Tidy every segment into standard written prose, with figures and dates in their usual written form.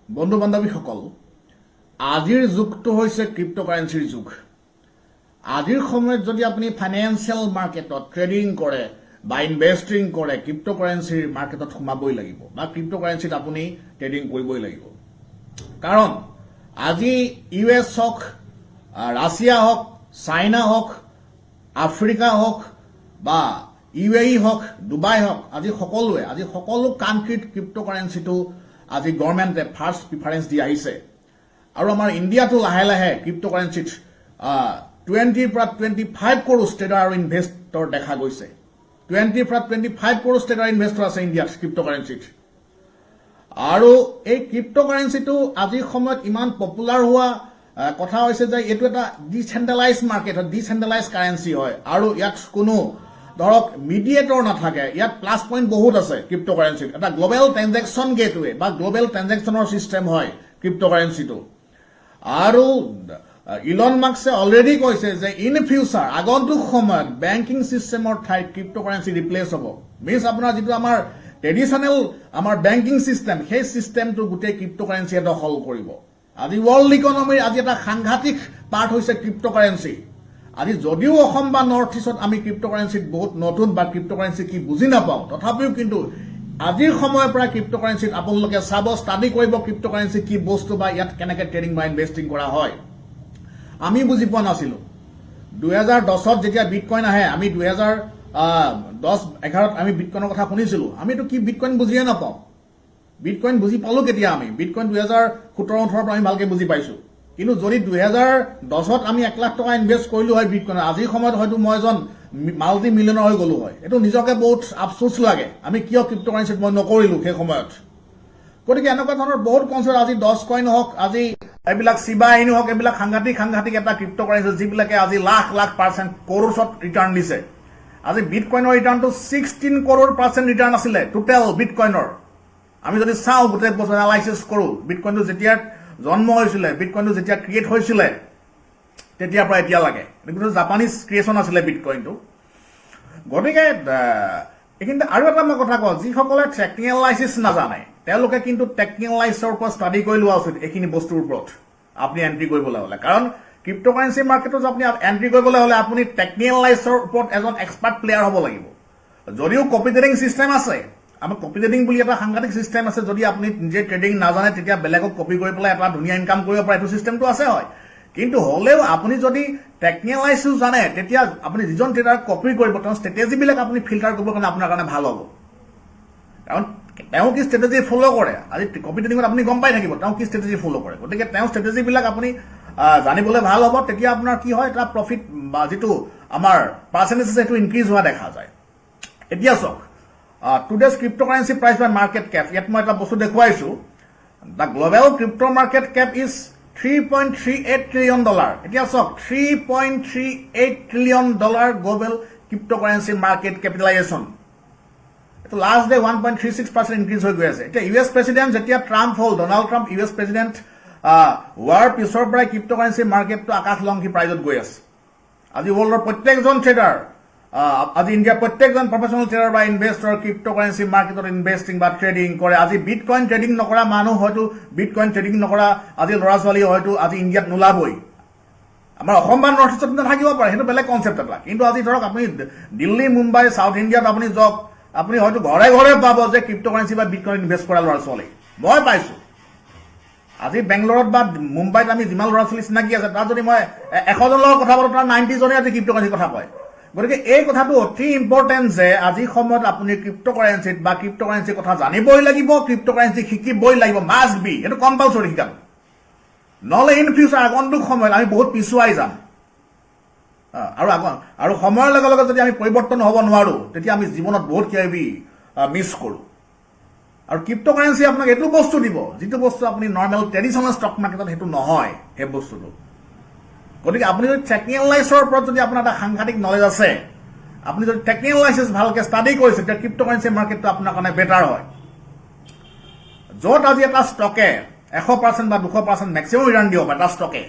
বন্ধু বান্ধৱীসকল, আজিৰ যুগটো হৈছে ক্ৰিপ্ট'কাৰেঞ্চিৰ যুগ। আজিৰ সময়ত যদি আপুনি ফাইনেন্সিয়েল মাৰ্কেটত ট্ৰেডিং কৰে বা ইনভেষ্টিং কৰে, ক্ৰিপ্ট'কাৰেঞ্চিৰ মাৰ্কেটত সোমাবই লাগিব বা ক্ৰিপ্ট'কাৰেঞ্চিত আপুনি ট্ৰেডিং কৰিবই লাগিব। কাৰণ আজি US হওক, ৰাছিয়া হওক, চাইনা হওক, আফ্ৰিকা হওক বা UAE হওক, ডুবাই হওক, আজি সকলো কাণ্ট্ৰিত ক্ৰিপ্ট'কাৰেঞ্চিটো আজি গভৰ্ণমেণ্টে ফাৰ্ষ্ট প্ৰিফাৰেঞ্চ দি আহিছে। আৰু আমাৰ ইণ্ডিয়াতো লাহে লাহে ক্ৰিপ্ট'কাৰেঞ্চিত 20 পৰা 25 কৰোৰ ট্ৰেডাৰ আৰু ইনভেষ্টৰ দেখা গৈছে। 20 পৰা 25 কৰোৰ ট্ৰেডাৰ ইনভেষ্টৰ আছে ইণ্ডিয়াত ক্ৰিপ্ট'কাৰেঞ্চিত। আৰু এই ক্ৰিপ্ট'কাৰেঞ্চিটো আজিৰ সময়ত ইমান পপুলাৰ হোৱা কথা হৈছে যে এইটো এটা ডিচেণ্ট্ৰেলাইজ মাৰ্কেট হয়, ডিচেণ্ট্ৰেলাইজ কাৰেঞ্চি হয়। আৰু ইয়াত কোনো ধৰক মিডিয়েটৰ নাথাকে। ইয়াত প্লাছ পইণ্ট বহুত আছে ক্ৰিপ্ট'কাৰেঞ্চিত। এটা গ্ল'বেল ট্ৰেনজেকশ্যন গেটৱে বা গ্ল'বেল ট্ৰেনজেকশ্যনৰ ছিষ্টেম হয় ক্ৰিপ্ট'কাৰেঞ্চিটো। আৰু ইলন মাস্কে অলৰেডি কৈছে যে ইন ফিউচাৰ আগন্তুক সময়ত বেংকিং ছিষ্টেমৰ ঠাইত ক্ৰিপ্ট'কাৰেঞ্চি ৰিপ্লেচ হ'ব। মিনছ আপোনাৰ যিটো আমাৰ ট্ৰেডিশ্যনেল আমাৰ বেংকিং ছিষ্টেম, সেই ছিষ্টেমটো গোটেই ক্ৰিপ্ট'কাৰেঞ্চিয়ে দখল কৰিব। আজি ৱৰ্ল্ড ইকনমিৰ আজি এটা সাংঘাতিক পাৰ্ট হৈছে ক্ৰিপ্ট'কাৰেঞ্চি। আজি যদিও অসম বা নৰ্থ ইষ্টত আমি ক্ৰিপ্ট'কাৰেঞ্চিত বহুত নতুন বা ক্ৰিপ্ট'কাৰেঞ্চি কি বুজি নাপাওঁ, তথাপিও কিন্তু আজিৰ সময়ৰ পৰা ক্ৰিপ্ট'কাৰেঞ্চিত আপোনালোকে চাব, ষ্টাডি কৰিব ক্ৰিপ্ট'কাৰেঞ্চি কি বস্তু বা ইয়াত কেনেকৈ ট্ৰেডিং বা ইনভেষ্টিং কৰা হয়। আমি বুজি পোৱা নাছিলোঁ। 2010ত যেতিয়া বিটকইন আহে, আমি 2010-11ত আমি বিটকইনৰ কথা শুনিছিলোঁ। আমিতো কি বিটকইন বুজিয়ে নাপাওঁ। বিটকইন বুজি পালোঁ কেতিয়া? আমি বিটকইন 2017-18ৰ পৰা আমি ভালকৈ বুজি পাইছোঁ। কিন্তু যদি 2010ত আমি 1 লাখ টকা ইনভেষ্ট কৰিলোঁ হয় বিটকইনত, আজিৰ সময়ত হয়তো মই এজন মাল্টি মিলিয়নাৰ হৈ গ'লোঁ হয়। এইটো নিজকে বহুত আফচোচ লাগে, আমি কিয় ক্ৰিপ্ট'কাৰেঞ্চিত মই নকৰিলোঁ সেই সময়ত। গতিকে এনেকুৱা ধৰণৰ বহুত কনচেপ্ট, আজি ডজ কইন হওক, আজি এইবিলাক চিবা ইনু হওক, এইবিলাক সাংঘাতিক এটা ক্ৰিপ্ট'কাৰেঞ্চি যিবিলাকে আজি লাখ % কৰোৰত ৰিটাৰ্ণ দিছে। আজি বিটকইনৰ ৰিটাৰ্ণটো 16 কৰোৰ % ৰিটাৰ্ণ আছিলে টোটেল বিটকইনৰ। আমি যদি চাওঁ গোটেই বছৰ এনালাইচিছ কৰোঁ, বিটকইনটো যেতিয়া জন্ম হৈছিলে, বিটকইনটো যেতিয়া ক্ৰিয়েট হৈছিলে, তেতিয়াৰ পৰা এতিয়ালৈকে কিন্তু জাপানীজ ক্ৰিয়েশ্যন আছিলে বিটকইনটো। গতিকে এইখিনিতে আৰু এটা মই কথা কওঁ, যিসকলে টেকনিকেল এনালাইচিছ নাজানে তেওঁলোকে কিন্তু টেকনিকেল এনালাইচিছৰ ওপৰত ষ্টাডি কৰি লোৱা উচিত এইখিনি বস্তুৰ ওপৰত আপুনি এণ্ট্ৰি কৰিবলৈ হ'লে। কাৰণ ক্ৰিপ্ট'কাৰেঞ্চি মাৰ্কেটত আপুনি এণ্ট্ৰি কৰিবলৈ হ'লে আপুনি টেকনিকেল এনালাইচিছৰ ওপৰত এজন এক্সপাৰ্ট প্লেয়াৰ হ'ব লাগিব। যদিও কপি ট্ৰেডিং ছিষ্টেম আছে, আমাৰ কপি ট্ৰেডিং বুলি এটা সাংঘাতিক ছিষ্টেম আছে। যদি আপুনি নিজে ট্ৰেডিং নাজানে তেতিয়া বেলেগক কপি কৰি পেলাই এটা ধুনীয়া ইনকাম কৰিব পাৰে, এইটো ছিষ্টেমটো আছে হয়। কিন্তু হ'লেও আপুনি যদি টেকনিকেল এনালাইচিছ জানে, তেতিয়া আপুনি যিজন ট্ৰেডাৰক কপি কৰিব তেওঁৰ ষ্ট্ৰেটেজিবিলাক আপুনি ফিল্টাৰ কৰিবৰ কাৰণে আপোনাৰ কাৰণে ভাল হ'ব। কাৰণ তেওঁ কি ষ্ট্ৰেটেজি ফ'ল' কৰে, আজি কপি ট্ৰেডিঙত আপুনি গম পাই থাকিব তেওঁ কি ষ্ট্ৰেটেজি ফ'ল' কৰে। গতিকে তেওঁৰ ষ্ট্ৰেটেজিবিলাক আপুনি জানিবলৈ ভাল হ'ব। তেতিয়া আপোনাৰ কি হয়, এটা প্ৰফিট বা যিটো আমাৰ পাৰ্চেণ্টেজ আছে সেইটো ইনক্ৰিজ হোৱা দেখা যায়। এতিয়া চাওক, today's cryptocurrency price by market cap, ইয়াত মই এটা বস্তু দেখুৱাইছোঁ। The global crypto' market cap is $3.38 trillion. এতিয়া চাওক, $3.38 trillion global cryptocurrency market capitalization. এইটো লাষ্ট ডে 1.36% ইনক্ৰিজ হৈ গৈ আছে। এতিয়া US প্ৰেচিডেণ্ট যেতিয়া ট্ৰাম্প হ'ল, ডনাল্ড ট্ৰাম্প US প্ৰেচিডেণ্ট হোৱাৰ পিছৰ পৰাই ক্ৰিপ্ট'কাৰেঞ্চি মাৰ্কেটটো আকাশলংঘী প্ৰাইজত গৈ আছে। আজি ৱৰ্ল্ডৰ প্ৰত্যেকজন ট্ৰেডাৰ, আজি ইণ্ডিয়াৰ প্ৰত্যেকজন প্ৰফেচনেল ট্ৰেডাৰ বা ইনভেষ্টৰ ক্ৰিপ্ট'কাৰেঞ্চি মাৰ্কেটত ইনভেষ্টিং বা ট্ৰেডিং কৰে। আজি বিটকইন ট্ৰেডিং নকৰা মানুহ হয়তো, বিটকইন ট্ৰেডিং নকৰা আজি ল'ৰা ছোৱালী হয়তো আজি ইণ্ডিয়াত নোলাবই। আমাৰ অসম বা নৰ্থ ইষ্টত নাথাকিব পাৰে, সেইটো বেলেগ কনচেপ্ট এটা। কিন্তু আজি ধৰক আপুনি দিল্লী, মুম্বাই, চাউথ ইণ্ডিয়াত আপুনি যাওক, আপুনি হয়তো ঘৰে ঘৰে পাব যে ক্ৰিপ্ট'কাৰেঞ্চি বা বিটকইন ইনভেষ্ট কৰা ল'ৰা ছোৱালী। মই পাইছোঁ আজি বেংগলোৰত বা মুম্বাইত আমি যিমান ল'ৰা ছোৱালী চিনাকি আছে, তাত যদি মই 100জন লগত কথা পাতোঁ, তাৰ 90 জনে আজি ক্ৰিপ্ট'কাৰেঞ্চিৰ কথা কয়। গতিকে এই কথাটো অতি ইম্পৰ্টেণ্ট যে আজিৰ সময়ত আপুনি ক্ৰিপ্ট'কাৰেঞ্চিত বা ক্ৰিপ্ট'কাৰেঞ্চিৰ কথা জানিবই লাগিব, ক্ৰিপ্ট'কাৰেঞ্চি শিকিবই লাগিব, মাষ্ট বি, এইটো কম্পালচৰি শিকাটো। নহ'লে ইন ফিউচাৰ আগন্তুক সময়ত আমি বহুত পিছুৱাই যাম। আৰু সময়ৰ লগে লগে যদি আমি পৰিৱৰ্তন হ'ব নোৱাৰোঁ, তেতিয়া আমি জীৱনত বহুত কিবা মিছ কৰোঁ। আৰু ক্ৰিপ্ট'কাৰেঞ্চি আপোনাক এইটো বস্তু দিব যিটো বস্তু আপুনি নৰ্মেল ট্ৰেডিশ্যনেল ষ্টক মাৰ্কেটত সেইটো নহয় সেই বস্তুটো। গতিকে আপুনি যদি টেকনিকেল এনালাইচিছৰ ওপৰত যদি আপোনাৰ এটা সাংঘাতিক নলেজ আছে, আপুনি যদি টেকনিকেল এনালাইচিছ ভালকৈ ষ্টাডি কৰিছে, তেতিয়া ক্ৰিপ্ট'কাৰেঞ্চি মাৰ্কেটটো আপোনাৰ কাৰণে বেটাৰ হয়। য'ত আজি এটা ষ্টকে 100% বা 200% মেক্সিমাম ৰিটাৰ্ণ দিব পাৰে এটা ষ্টকে,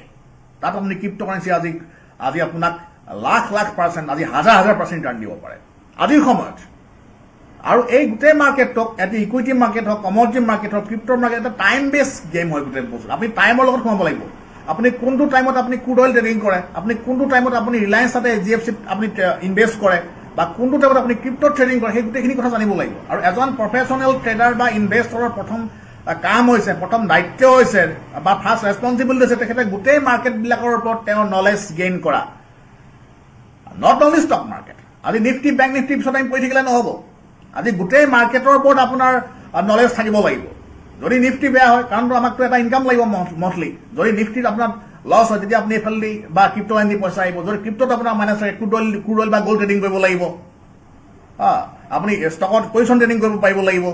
তাত আপুনি ক্ৰিপ্ট'কাৰেঞ্চি আজি আপোনাক লাখ %, আজি হাজাৰ % ৰিটাৰ্ণ দিব পাৰে আজিৰ সময়ত। আৰু এই গোটেই মাৰ্কেটক এটা ইকুইটি মাৰ্কেট হওক কমডিটি মাৰ্কেট হওক ক্ৰিপ্টৰ মাৰ্কেট এটা টাইম বেছ গেম হয় গোটেই বস্তু আপুনি টাইমৰ লগত সোমাব লাগিব আপুনি কোনটো টাইমত আপুনি ক্ৰুড অইল ট্ৰেডিং কৰে আপুনি কোনটো টাইমত আপুনি ৰিলায়েন্স তাতে HDFCত আপুনি ইনভেষ্ট কৰে বা কোনটো টাইমত আপুনি ক্ৰিপ্টত ট্ৰেডিং কৰে সেই গোটেইখিনি কথা জানিব লাগিব আৰু এজন প্ৰফেচনেল ট্ৰেডাৰ বা ইনভেষ্টৰৰ প্ৰথম কাম হৈছে প্ৰথম দায়িত্ব হৈছে বা ফাৰ্ষ্ট ৰেছপনচিবিলিটি হৈছে তেখেতে গোটেই মাৰ্কেটবিলাকৰ ওপৰত তেওঁৰ নলেজ গেইন কৰা নট অনলি ষ্টক মাৰ্কেট আজি নিফটি বেংক নিফটিৰ পিছত আমি পঢ়ি থাকিলে নহ'ব আজি গোটেই মাৰ্কেটৰ ওপৰত আপোনাৰ নলেজ থাকিব লাগিব যদি নিফটি বেয়া হয় কাৰণটো আমাকতো এটা ইনকাম লাগিব মন্থলি যদি নিফটিত আপোনাৰ লছ হয় তেতিয়া আপুনি এইফালে বা ক্ৰিপ্ট আনি পইচা আহিব যদি ক্ৰিপ্টত আপোনাৰ মাইনাছ হয় ক্ৰুড অইল বা গ'ল্ড ট্ৰেডিং কৰিব লাগিব আপুনি ষ্টকত পজিশ্যন ট্ৰেডিং কৰিব পাৰিব লাগিব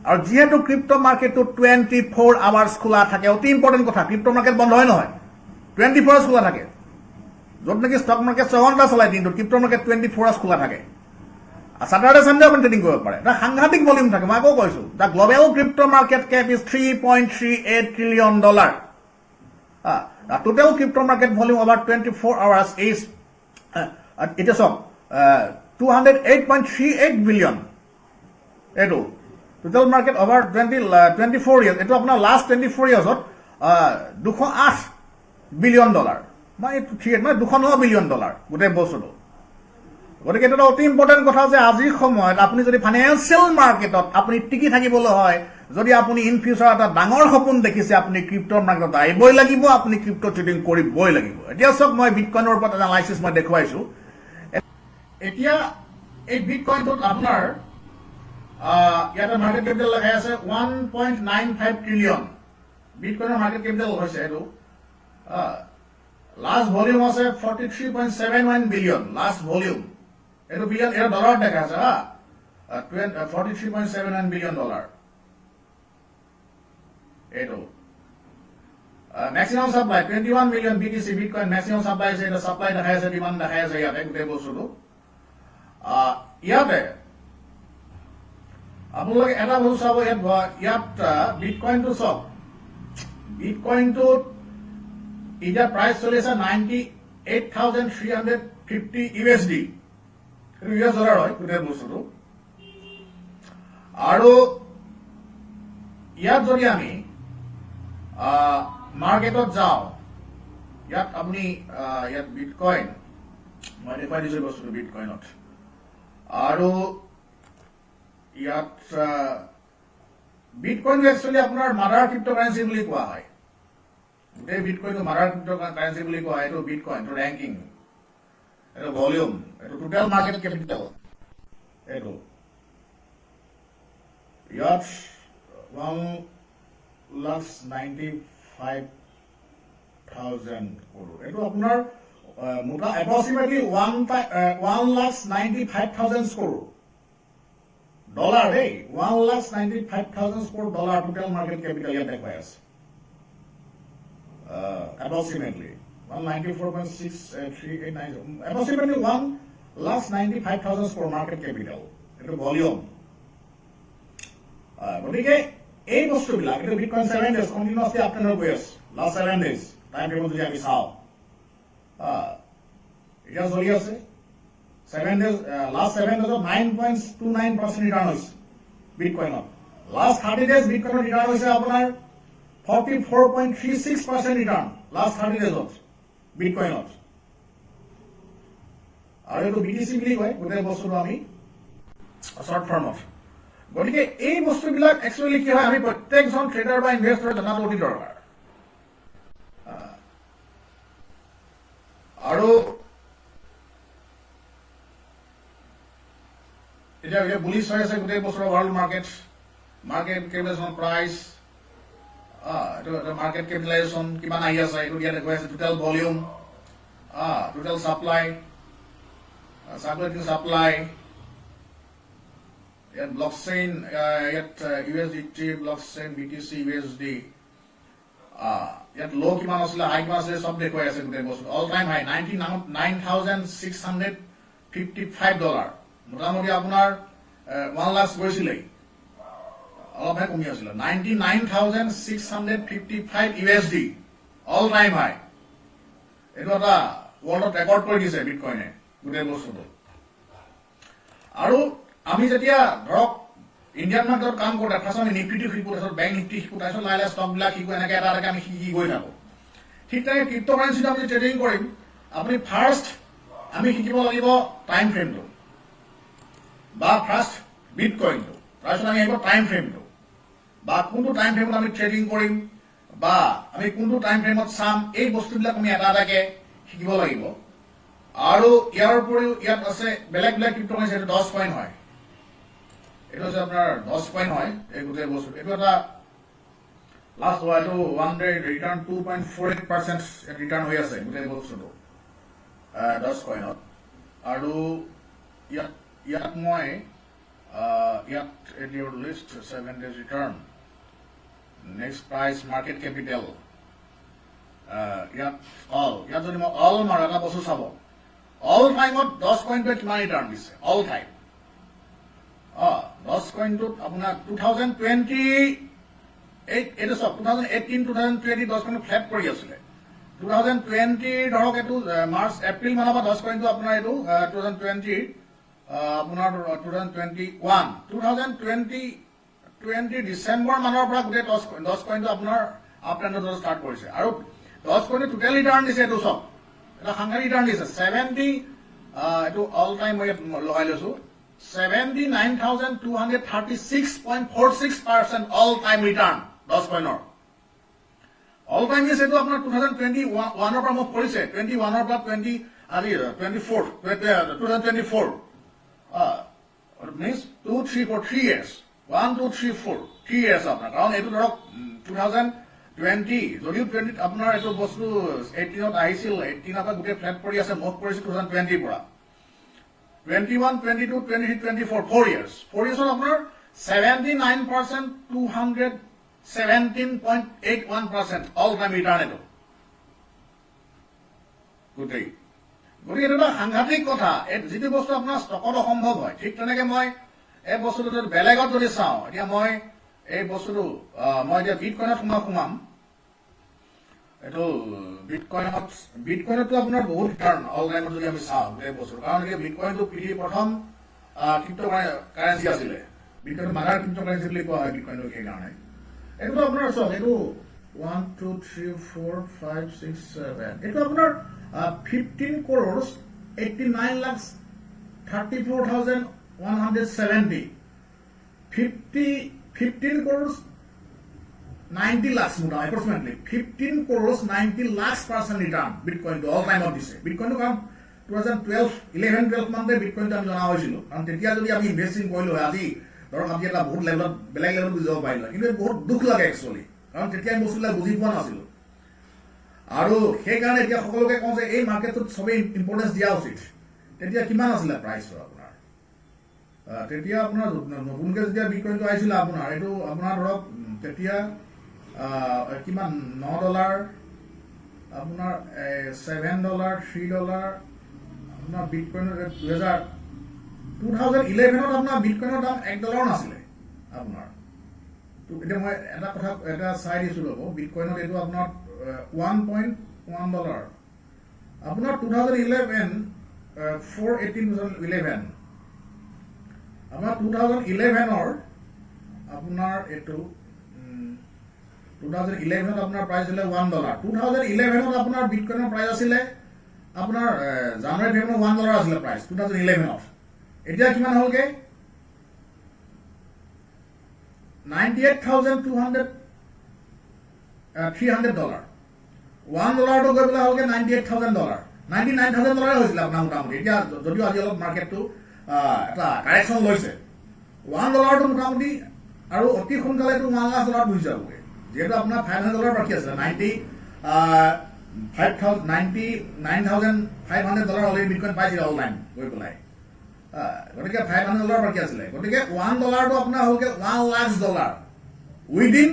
আৰু যিহেতু ক্ৰিপ্ট মাৰ্কেটটো 24 আৱাৰ্ছ খোলা থাকে অতি ইম্পৰ্টেণ্ট কথা ক্ৰিপ্ট মাৰ্কেট বন্ধ হয় নহয় 24 আৱাৰ্ছ খোলা থাকে য'ত নেকি ষ্টক মাৰ্কেট 6 ঘণ্টা চলাই দিনটো ক্ৰিপ্ট মাৰ্কেট 24 আৱাৰ্ছ খোলা থাকে Saturday Sunday আপুনি ট্ৰেডিং কৰিব পাৰে এটা সাংঘাতিক ভলিউম থাকে মই আকৌ কৈছো the global crypto market cap is $3.38 trillion the total crypto market volume over 24 hours is it is 208.38 billion eto total market over 24 years eto apna last 24 years ot $208 billion mai thik na $209 billion gote bostu গতিকে এটা অতি important কথা যে আজিৰ সময়ত আপুনি যদি financial মাৰ্কেটত আপুনি টিকি থাকিবলৈ হয় যদি আপুনি ইন ফিউচাৰ এটা ডাঙৰ সপোন দেখিছে আপুনি ক্ৰিপ্টৰ মাৰ্কেটত আহিবই লাগিব আপুনি ক্ৰিপ্ট ট্ৰেডিং কৰিবই লাগিব এতিয়া চাওক মই বিটকইনৰ ওপৰত এটা এনালাইচিছ মই দেখুৱাইছো এতিয়া এই বিটকইনটোত আপোনাৰ ইয়াতে মাৰ্কেট কেপিটেল দেখাই আছে 1.95 ট্ৰিলিয়ন বিটকইনৰ মাৰ্কেট কেপিটেল হৈছে এইটো লাষ্ট ভলিউম আছে 43.71 বিলিয়ন লাষ্ট ভলিউম এটো বিলিয়ন এর ডলার দেখা আছে হ্যাঁ 43.71 বিলিয়ন ডলার এটো maximum supply 21 million BTC bitcoin maximum supply আছে এটা সাপ্লাই দেখা আছে ডিমান্ড দেখা আছে ইয়াতে গোটেই বস্তুটো ইয়াতে আপোনালোকে এটা বস্তু চাব ইয়াত বিটকয়েনটো চাওক বিটকয়েনটো এটা প্ৰাইস চলি আছে 98,350 USD US ডলাৰ হয় গোটেই বস্তুটো আৰু ইয়াত যদি আমি মাৰ্কেটত যাওঁ ইয়াত আপুনি ইয়াত বিটকইন মই দেখুৱাই দিছো বস্তুটো বিটকইনত আৰু ইয়াত বিটকইন একচুৱেলি আপোনাৰ মাদাৰ ক্ৰিপ্ট'কাৰেঞ্চি বুলি কোৱা হয় গোটেই বিটকইনটো মাদাৰ ক্ৰিপ্ট'কাৰেঞ্চি বুলি কোৱা হয় এইটো বিটকইনটো ৰেংকিং এইটো ভলিউম এইটো টোটেল মাৰ্কেট কেপিটেল এইটো ইয়াত 1,95,000 crore এইটো আপোনাৰ মোটা এপ্ৰক্সিমেটলি 1,95,000 crore ডলাৰ দেই 1,95,000 crore dollar total market capital ইয়াত দেখুৱাই আছে approximately 194.6389 approximately 1,95,000 crore market capital eto volume gotike ei bostu bilak eto bitcoin 7 days continuously up and over last 7 days time table jodi ami sao এটা চলি আছে 7 days last 7 days 9.29% return hoise bitcoin last 30 days bitcoin return hoise apunar 44.36% return last 30 days of Bitcoin out. আৰু এইটো BTC বুলি কয় গোটেই বস্তুটো আমি শৰ্ট ফৰ্মত গতিকে এই বস্তুবিলাক একচুৱেলি কি হয় আমি প্ৰত্যেকজন ট্ৰেডাৰ বা ইনভেষ্টৰ জনাটো অতি দৰকাৰ আৰু এতিয়া বুলিছ হৈ আছে গোটেই বস্তুৰ world market capitalization price market capitalization kiman ahi ase etu dia dekhuai ase total volume total supply supply yet blockchain yet USDT blockchain BTC USD yet low kiman asle high kiman asle sob dekhuai ase gotei bostu all time high $99,655 motamoti apunar 1 lakh goisile অলপ কমি আছিল 99,655 USD all time হাই এটো এটা ৱৰ্ল্ডত record কৰি দিছে বিটকইনে গোটেই বস্তুটো আৰু আমি যেতিয়া ধৰক ইণ্ডিয়ান মাৰ্কেটত কাম কৰোঁ ফাৰ্ষ্ট আমি নিফ্টিটো শিকোঁ তাৰপিছত বেংক নিফ্টি শিকোঁ তাৰপিছত লাহে লাহে ষ্টকবিলাক শিকোঁ এনেকৈ এটা এটাকৈ আমি শিকি গৈ থাকোঁ ঠিক তেনেকৈ ক্ৰিপ্ট' কাৰেঞ্চিটো আমি ট্ৰেডিং কৰিম আপুনি ফাৰ্ষ্ট আমি শিকিব লাগিব টাইম ফ্ৰেমটো বা ফাৰ্ষ্ট বিটকইনটো তাৰপিছত আমি আহিব টাইম ফ্ৰেমটো বা কোনটো টাইম ফ্ৰেমত আমি ট্ৰেডিং কৰিম বা আমি কোনটো টাইম ফ্ৰেমত চাম এই বস্তুবিলাক আমি এটা এটাকৈ শিকিব লাগিব আৰু ইয়াৰ উপৰিও ইয়াত আছে বেলেগ বেলেগ ক্ৰিপ্ট' কাৰেঞ্চি এইটো 10 কইন হয় এইটো হৈছে আপোনাৰ 10 কইন হয় এই গোটেই বস্তু এইটো এটা লাষ্ট হোৱা এইটো 1 ডে ৰিটাৰ্ণ 2.48% ৰিটাৰ্ণ হৈ আছে গোটেই বস্তুটো 10 কইনত আৰু ইয়াত মই ইয়াত এডিঅ'ৰ list 7 days return next price market capital ইয়াত যদি মই অল মাৰো এটা বস্তু চাব অল টাইমত 10 কইনটোৱে কিমান ৰিটাৰ্ণ দিছে অল টাইম 10 কইনটোত আপোনাৰ 2020 এইটো চাওক 2018 2020 10 কইনটো ফ্লেট কৰি আছিলে 2020 ধৰক এইটো মাৰ্চ এপ্ৰিল মানৰ পৰা 10 কইনটো আপোনাৰ এইটো 2020 আপোনাৰ 2020 ডিচেম্বৰ মানৰ পৰা গোটেই 10 কইনটো আপোনাৰ আপ ট্ৰেণ্ডত ষ্টাৰ্ট কৰিছে আৰু 10 কইনটো টোটেল ৰিটাৰ্ণ দিছে এইটো চাওক এটা সাংঘাতিক ৰিটাৰ্ণ দিছে 70 এইটো অল টাইম মই লগাই লৈছো 79,236.46% অল টাইম ৰিটাৰ্ণ 10 কইনৰ অল টাইম দিছে এইটো আপোনাৰ 2021ৰ পৰা মোক কৰিছে 21ৰ পৰা 2024 means 2, 3, 4, 3 years 1, 2, 3, 4 3 years আপোনাৰ কাৰণ এইটো ধৰক 2020 যদিও 20 আপোনাৰ এইটো বস্তু 18ত আহিছিল 18ৰ পৰা গোটেই ফ্লেট পৰি আছে মোক কৰিছে 2020 পৰা 21, 22, 23, 24 4 years আপোনাৰ 79% 217.81% অল টাইম ৰিটাৰ্ণ এইটো গোটেই গতিকে এইটো এটা সাংঘাতিক কথা যিটো বস্তু আপোনাৰ ষ্টকত অসম্ভৱ হয় ঠিক তেনেকে মই এই বস্তুটো যদি বেলেগত যদি চাওঁ এতিয়া মই এই বস্তুটো মই এতিয়া বিটকইনত সোমাম এইটো বিটকইনতো আপোনাৰ বহুত ৰিটাৰ্ণ অল টাইমত যদি আমি চাওঁ এই বস্তু কাৰণ এতিয়া বিটকইনটো পৃথিৱীৰ প্ৰথম ক্ৰিপ্ট' কাৰেঞ্চি আছিলে বিটকইন মাদাৰ ক্ৰিপ্ট' কাৰেঞ্চি বুলি কোৱা হয় বিটকইনটো সেইকাৰণে এইটো আপোনাৰ চাওক এইটো 1, 2, 3, 4, 5, 6, 7 এইটো আপোনাৰ 15 crores 89 lakhs 34,170 15 crores 90 lakhs মুঠা approximately 15 crores 90 lakhs % return বিটকইনটো all টাইমত দিছে বিটকইনটো কাৰণ 2011-12 মানতে বিটকইনটো আমি জনা হৈছিলো কাৰণ তেতিয়া যদি আমি ইনভেষ্টিং কৰিলো হয় আজি ধৰক আমি এটা বহুত লেভেলত বেলেগ লেভেলত বুজি যাব পাৰিলো কিন্তু বহুত দুখ লাগে একচুৱেলি কাৰণ তেতিয়া আমি বস্তুবিলাক বুজি পোৱা নাছিলো আৰু সেইকাৰণে এতিয়া সকলোকে কওঁ যে এই মাৰ্কেটটোত সবেই ইম্পৰ্টেঞ্চ দিয়া উচিত তেতিয়া কিমান আছিলে প্ৰাইচটো আপোনাৰ তেতিয়া আপোনাৰ নতুনকৈ যেতিয়া বিটকইনটো আহিছিলে আপোনাৰ এইটো আপোনাৰ ধৰক তেতিয়া কিমান $9 আপোনাৰ $7 $3 আপোনাৰ বিটকইনৰ 2011ত আপোনাৰ বিটকইনৰ দাম $1 নাছিলে আপোনাৰ এতিয়া মই এটা কথা এটা চাই দিছো ৰ'ব বিটকইনত এইটো আপোনাৰ $1.1 আপোনাৰ 2011 4/18/2011 আপোনাৰ 2011ৰ আপোনাৰ এইটো 2011ত আপোনাৰ প্ৰাইচ আছিলে $1 2011ত আপোনাৰ বিটকইনৰ প্ৰাইচ আছিলে আপোনাৰ জানুৱাৰী ফেব্ৰুৱাৰী $1 আছিলে প্ৰাইচ 2011ত এতিয়া কিমান হ'লগে $98,300 $1 টো গৈ পেলাই হ'লগে $98,000 $99,000 হৈছিলে আপোনাৰ মোটামুটি এতিয়া যদিও আজি অলপ মাৰ্কেটটো এটা কাৰেকশ্যন লৈছে $1 টো মোটামুটি আৰু অতি সোনকালে এইটো $1 লাখ গুচি যাবগৈ যিহেতু আপোনাৰ $500 বাকী আছে $99,500 অলৰেডি বিটকইন পাইছিলে অনলাইন গৈ পেলাই গতিকে $500 বাকী আছিলে গতিকে $1 টো আপোনাৰ হ'লগে $1 লাখ উইদিন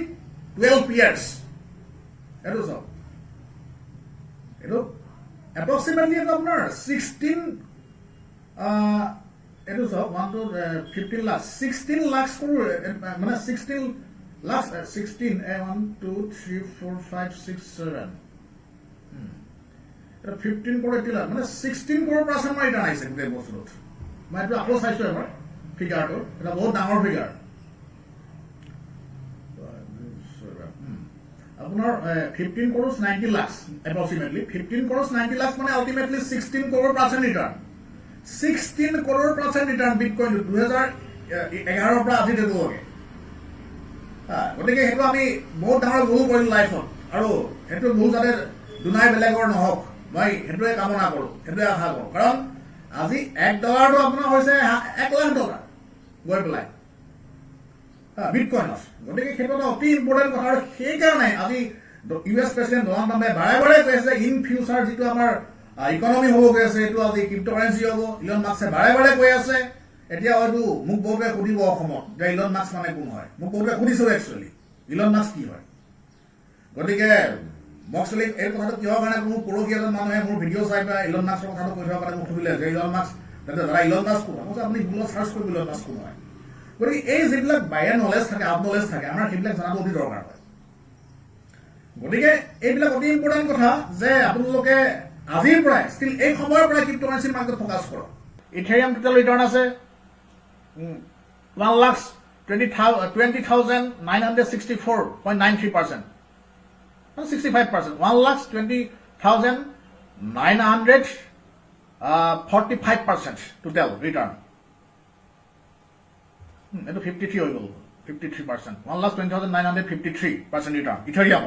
12 years এইটো চাওক এইটো এপ্ৰক্সিমেটলি এইটো আপোনাৰ 16 এইটো চাওক 1 to 15 লাখ 16 লাখ মানে 16 লাখ 16 1 2 3 4 5 6 7 এটা 15 crore 80 লাখ মানে 16 crore % ৰিটাৰ্ণ আহিছে গোটেই বছৰত মই এইটো আকৌ চাইছো এবাৰ ফিগাৰটো এটা বহুত ডাঙৰ ফিগাৰ আপোনাৰ 15 crores 90 lakhs approximately 15 crores 90 lakhs মানে ultimately 16 crore percent return 16 crore percent return bitcoin 2011 পৰা আজি দেখিবগে গতিকে সেইটো আমি বহুত ডাঙৰ ভুল কৰিলো লাইফত আৰু সেইটো ভুল যাতে দুনাই বেলেগৰ নহওক মই সেইটোৱে কামনা কৰোঁ সেইটোৱে আশা কৰোঁ কাৰণ আজি $1টো আপোনাৰ হৈছে $1 লাখ গৈ পেলাই বিটকইনত গতিকে সেইটো এটা অতি ইম্পৰ্টেণ্ট কথা আৰু সেইকাৰণে আজি US প্ৰেচিডেণ্ট ডনাল্ড ট্ৰাম্পে বাৰে বাৰে কৈ আছে ইন ফিউচাৰ যিটো আমাৰ ইকনমি হ'ব গৈ আছে এইটো আজি ক্ৰিপ্ট'কাৰেঞ্চি হ'ব ইলন মাস্কে বাৰে বাৰে কৈ আছে এতিয়া হয়তো মোক বহুতে সুধিব অসমত যে ইলন মাস্ক মানে কোন হয় মোক বহুতে সুধিছো একচুৱেলি ইলন মাস্ক কি হয় গতিকে মকচলি এই কথাটো কিহৰ কাৰণে মোৰ পৰহি এজন মানুহে মোৰ ভিডিঅ' চাই পেলাই ইলন মাস্কৰ কথাটো কৈ থকাৰ কাৰণে মোক সুধিলে যে ইলন মাস্ক দাদা ইলন মাস্ক কোন মই আপুনি গুগলত চাৰ্চ কৰিব ইলন মাস্ক কোন হয় গতিকে এই যিবিলাক বাহিৰা নলেজ থাকে আউট নলেজ থাকে আমাৰ সেইবিলাক জনাটো অতি দৰকাৰ হয় গতিকে এইবিলাক অতি ইম্পৰ্টেণ্ট কথা যে আপোনালোকে আজিৰ পৰাই ষ্টিল এই সময়ৰ পৰাই ক্ৰিপ্ট'কাৰেঞ্চিৰ মাৰ্কেটত ফ'কাছ কৰক ইথেৰিয়াম টোটেল ৰিটাৰ্ণ আছে 1,20,964.93%. 65%. 1,20,945% total return. It's 53 হৈ গ'ল 53%. 1,20,953% return. Ethereum.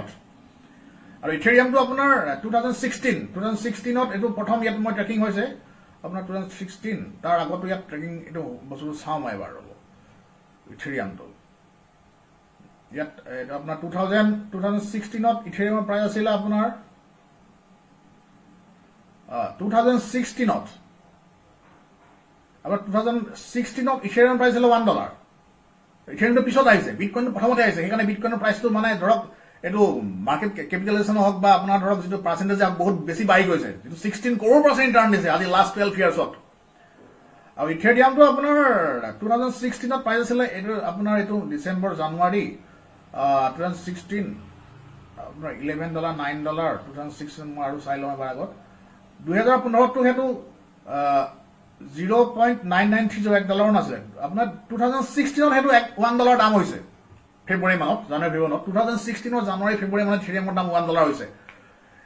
আৰু ইথেৰিয়ামটো আপোনাৰ 2016ত এইটো প্ৰথম ইয়াত মই ট্ৰেকিং হৈছে আপোনাৰ 2016 তাৰ আগতো ইয়াত ট্ৰেকিং এইটো বস্তুটো চাওঁ মই এবাৰ ৰ'ব ইথেৰিয়ামটো ইয়াত আপোনাৰ 2016ত ইথেৰিয়ামৰ প্ৰাইচ আছিলে আপোনাৰ 2016ত ইথেৰিয়ামৰ প্ৰাইচ আছিলে $1 ইথেৰিয়ামটো পিছত আহিছে বিটকইনটো প্ৰথমতে আহিছে সেইকাৰণে বিটকইনৰ প্ৰাইচটো মানে ধৰক এইটো মাৰ্কেট কেপিটেলাইজেশ্যন হওক বা আপোনাৰ ধৰক যিটো পাৰ্চেণ্টেজ বহুত বেছি বাঢ়ি গৈছে যিটো 16 crore % ৰিটাৰ্ণ দিছে আজি লাষ্ট 12 ইয়াৰ্ছত আৰু ইথেৰিয়ামটো আপোনাৰ 2016ত প্ৰাইচ আছিলে এইটো আপোনাৰ এইটো ডিচেম্বৰ জানুৱাৰী 2016 আপোনাৰ $11 $9 2016 মই আৰু চাই লওঁ এবাৰ আগত 2015টো সেইটো 0.9930 নাছিলে আপোনাৰ 2016ত সেইটো $1 দাম হৈছে ফেব্ৰুৱাৰী মানত জানুৱাৰী 2016ৰ জানুৱাৰী ফেব্ৰুৱাৰী মানত ইথেৰিয়ামৰ দাম $1 হৈছে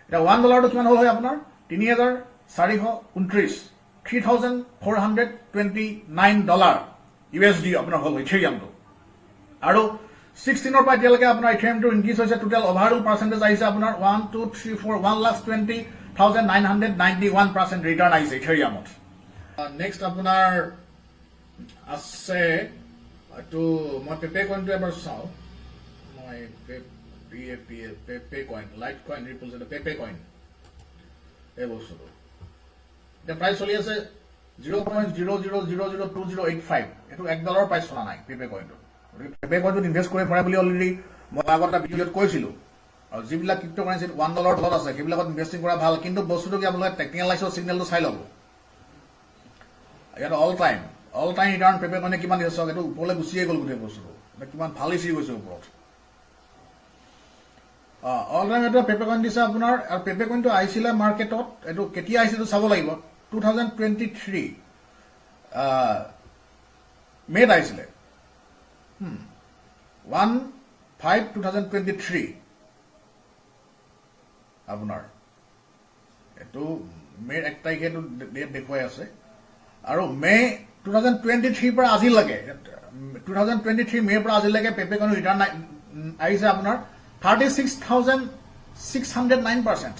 এতিয়া $1টো কিমান হ'ল হয় আপোনাৰ 3,429 $3,429 USD আপোনাৰ হ'ল ইথেৰিয়ামটো আৰু 16ৰ পৰা এতিয়ালৈকে আপোনাৰ ইথেৰিয়ামটো ইনক্ৰিজ হৈছে টোটেল অভাৰঅল পাৰ্চেণ্টেজ আহিছে আপোনাৰ 1,20,991% ৰিটাৰ্ণ আহিছে ইথেৰিয়ামত নেক্সট আপোনাৰ আছে এইটো মই পেপে কইনটো এবাৰ চাওঁ মই পেপে কইন লাইট কইন ৰিপল যেটা পেপে কইন এই বস্তুটো এতিয়া প্ৰাইচ চলি আছে 0.00002085 এইটো $1 প্ৰাইচ চলা নাই পেপে কইনটো পেপে কইনটোত ইনভেষ্ট কৰি পাৰে বুলি অলৰেডি মই আগত এটা ভিডিঅ'ত কৈছিলোঁ আৰু যিবিলাক ক্ৰিপ্ট'কাৰেঞ্চিত $1 তলত আছে সেইবিলাকত ইনভেষ্টিং কৰা ভাল কিন্তু বস্তুটো কি আপোনালোকে টেকনিকেল লাইচৰ চিগনেলটো চাই ল'ব ইয়াত অল টাইম ৰিটাৰ্ণ পেপে কইনে কিমান দিছে চাওক এইটো ওপৰলৈ গুচিয়ে গ'ল গোটেই বস্তুটো কিমান ভাল ইচি গৈছে ওপৰত অল টাইম এইটো পেপে কইন দিছে আপোনাৰ আৰু পেপে কইনটো আহিছিলে মাৰ্কেটত এইটো কেতিয়া আহিছে চাব লাগিব 2023 মে'ত আহিছিলে 1/5/2023 আপোনাৰ এইটো মে'ৰ 1 তাৰিখে এইটো ডেট দেখুৱাই আছে আৰু মে' 2023 পৰা আজিলৈকে 2023 মে'ৰ পৰা আজিলৈকে পেপে কইনৰ ৰিটাৰ্ণ আহিছে আপোনাৰ 36,609%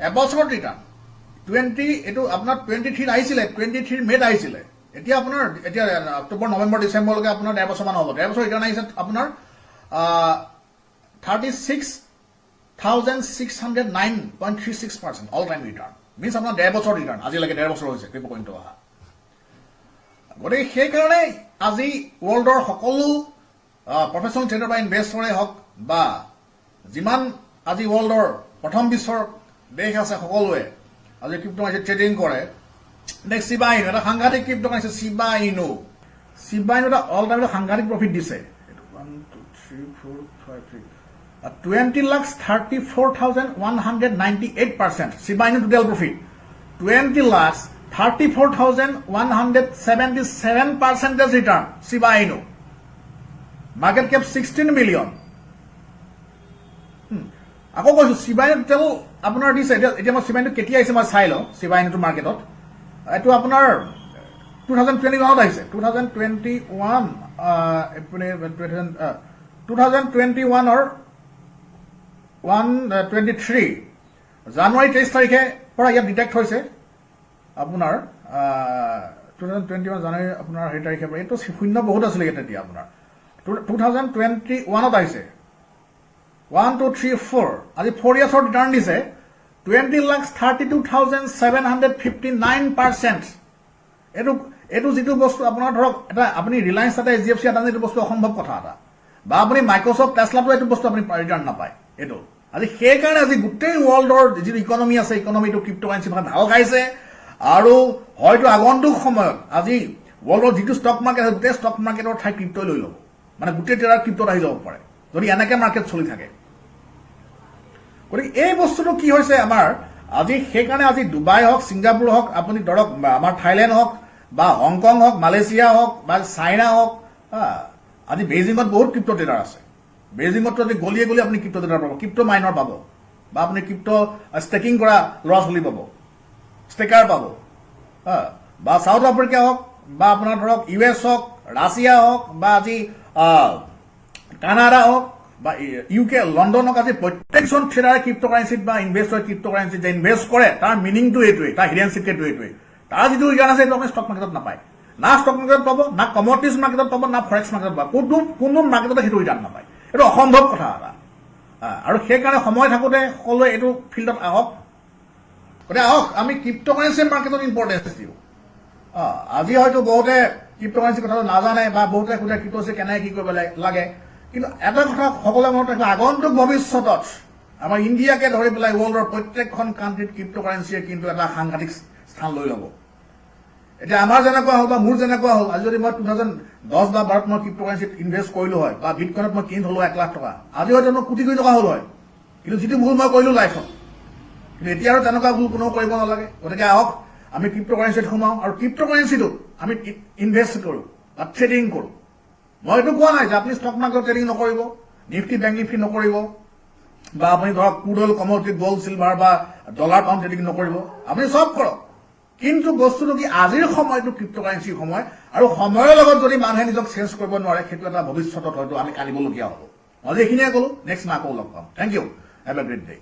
এবছৰত ৰিটাৰ্ণ 20 এইটো আপোনাৰ 23 আহিছিলে 23 মে'ত আহিছিলে এতিয়া আপোনাৰ এতিয়া অক্টোবৰ নৱেম্বৰ ডিচেম্বৰলৈকে আপোনাৰ 1.5 বছৰমান হ'ব 1.5 বছৰ ৰিটাৰ্ণ আহিছে আপোনাৰ 36,609.36% অল টাইম ৰিটাৰ্ণ মিনছ আপোনাৰ 1.5 বছৰ ৰিটাৰ্ণ আজিলৈকে 1.5 বছৰ হৈছে পেপে কইনটো অহা গতিকে সেইকাৰণে আজি ৱৰ্ল্ডৰ সকলো প্ৰফেচনেল ট্ৰেডাৰ বা ইনভেষ্টৰে হওক বা যিমান আজি ৱৰ্ল্ডৰ প্ৰথম বিশ্বৰ দেশ আছে সকলোৱে আজি ক্ৰিপ্ট'কাৰেঞ্চি ট্ৰেডিং কৰে নেক্সট শিবা ইনু এটা সাংঘাতিক ক্ৰিপ্ট'কাৰেঞ্চি শিবা ইনু এটা অল টাইম সাংঘাতিক প্ৰফিট দিছে 20,34,198% শিবা ইনু total profit 20,34,198% 34,177% return Shiba Inu. Market cap 16 million. আকৌ কৈছো Shiba Inu টেল আপোনাৰ দিছে এতিয়া মই Shiba Inu কেতিয়া আহিছে মই চাই লওঁ Shiba Inu মাৰ্কেটত এইটো আপোনাৰ 2021 আহিছে 2021 2021 or 123 জানুৱাৰী 23 তাৰিখে পৰা ইয়াত ডিটেক্ট হৈছে আপোনাৰ 2021 জানুৱাৰী আপোনাৰ সেই তাৰিখে পৰা এইটো শূন্য বহুত আছিল তেতিয়া আপোনাৰ 2021 আহিছে 1 2 3 4 আজি 4 ইয়াৰ্ছৰ ৰিটাৰ্ণ দিছে 20,32,759%. এইটো যিটো বস্তু আপোনাৰ ধৰক এটা আপুনি ৰিলায়েন্স এটা HDFC এটা এইটো বস্তু অসম্ভৱ কথা এটা বা আপুনি মাইক্ৰ'ছফ্ট টেছলাটো এইটো বস্তু আপুনি ৰিটাৰ্ণ নাপায় এইটো আজি সেইকাৰণে আজি গোটেই ৱৰ্ল্ডৰ যিটো ইকনমি আছে ইকনমিটো ক্ৰিপ্ট'কাৰেঞ্চি ভাগ ঢাল খাইছে আৰু হয়তো আগন্তুক সময়ত আজি ৱৰ্ল্ডৰ যিটো ষ্টক মাৰ্কেট আছে গোটেই ষ্টক মাৰ্কেটৰ ঠাই ক্ৰিপ্ট'ই লৈ ল'ব মানে গোটেই ট্ৰেডাৰ ক্ৰিপ্ট'ত আহি যাব পাৰে যদি এনেকৈ মাৰ্কেট চলি থাকে গতিকে এই বস্তুটো কি হৈছে আমাৰ আজি সেইকাৰণে আজি ডুবাই হওক ছিংগাপুৰ হওক আপুনি ধৰক আমাৰ থাইলেণ্ড হওক বা হংকং হওক মালয়েছিয়া হওক বা চাইনা হওক আজি বেইজিঙত বহুত ক্ৰিপ্ট' ট্ৰেডাৰ আছে বেইজিঙত যদি গলিয়ে গলিয়ে আপুনি ক্ৰিপ্ট' ট্ৰেডাৰ পাব ক্ৰিপ্ট' মাইনৰ পাব বা আপুনি ক্ৰিপ্ট' ষ্টেকিং কৰা ল'ৰা ছোৱালী পাব ষ্টেকাৰ পাব বা চাউথ আফ্ৰিকা হওক বা আপোনাৰ ধৰক US হওক ৰাছিয়া হওক বা আজি কানাডা হওক বা UK লণ্ডন হওক আজি প্ৰত্যেকজন ট্ৰেডাৰ ক্ৰিপ্ট'কাৰেঞ্চিত বা ইনভেষ্ট হয় ক্ৰিপ্ট'কাৰেঞ্চিত যে ইনভেষ্ট কৰে তাৰ মিনিংটো এইটোৱেই তাৰ হিডেন চিক্ৰেটটো এইটোৱেই তাৰ যিটো ৰিটাৰ্ণ আছে সেইটো আপুনি ষ্টক মাৰ্কেটত নাপায় না ষ্টক মাৰ্কেটত পাব না কমডিটিজ মাৰ্কেটত পাব না ফৰেক্স মাৰ্কেটত পাব কোনো মাৰ্কেটতে সেইটো ৰিটাৰ্ণ নাপায় এইটো অসম্ভৱ কথা এটা আৰু সেইকাৰণে সময় থাকোঁতে সকলোৱে এইটো ফিল্ডত আহক গতিকে আহক আমি ক্ৰিপ্ট'কাৰেঞ্চি মাৰ্কেটত ইম্পৰ্টেঞ্চ দিওঁ আজি হয়তো বহুতে ক্ৰিপ্ট'কাৰেঞ্চি কথাটো নাজানে বা বহুতে সোধে ক্ৰিপ্ট'কাৰেঞ্চি কেনেকৈ কি কৰিব লাগে কিন্তু এটা কথা সকলোৱে মনত ৰাখিব আগন্তুক ভৱিষ্যতত আমাৰ ইণ্ডিয়াকে ধৰি পেলাই ৱৰ্ল্ডৰ প্ৰত্যেকখন কাণ্ট্ৰিত ক্ৰিপ্ট'কাৰেঞ্চিয়ে কিন্তু এটা সাংঘাতিক স্থান লৈ ল'ব এতিয়া আমাৰ যেনেকুৱা হ'ল বা মোৰ যেনেকুৱা হ'ল আজি যদি মই 2010 বা 12 মই ক্ৰিপ্ট'কাৰেঞ্চিত ইনভেষ্ট কৰিলো হয় বা বিটকইনত মই কিনি থলো 1 লাখ টকা আজি হয়তো মই কোটি কোটি টকা হ'ল হয় কিন্তু যিটো ভুল মই কৰিলো লাইফত কিন্তু এতিয়া আৰু তেনেকুৱা ভুল কোনেও কৰিব নালাগে গতিকে আহক আমি ক্ৰিপ্ট'কাৰেঞ্চিত সোমাওঁ আৰু ক্ৰিপ্ট'কাৰেঞ্চিটোত আমি ইনভেষ্ট কৰোঁ বা ট্ৰেডিং কৰোঁ মই এইটো কোৱা নাই যে আপুনি ষ্টক মাৰ্কেটত ট্ৰেডিং নকৰিব নিফটি বেংক নিফটি নকৰিব বা আপুনি ধৰক crude oil commodity gold silver বা ডলাৰ পাউণ্ড ট্ৰেডিং নকৰিব আপুনি চব কৰক কিন্তু বস্তুটো কি আজিৰ সময়টো ক্ৰিপ্ট'কাৰেঞ্চিৰ সময় আৰু সময়ৰ লগত যদি মানুহে নিজক চেঞ্জ কৰিব নোৱাৰে সেইটো এটা ভৱিষ্যতত হয়তো আমি কালিবলগীয়া হ'ব আজি এইখিনিয়ে ক'লো নেক্সট মাহ আকৌ লগ পাম thank you have a great day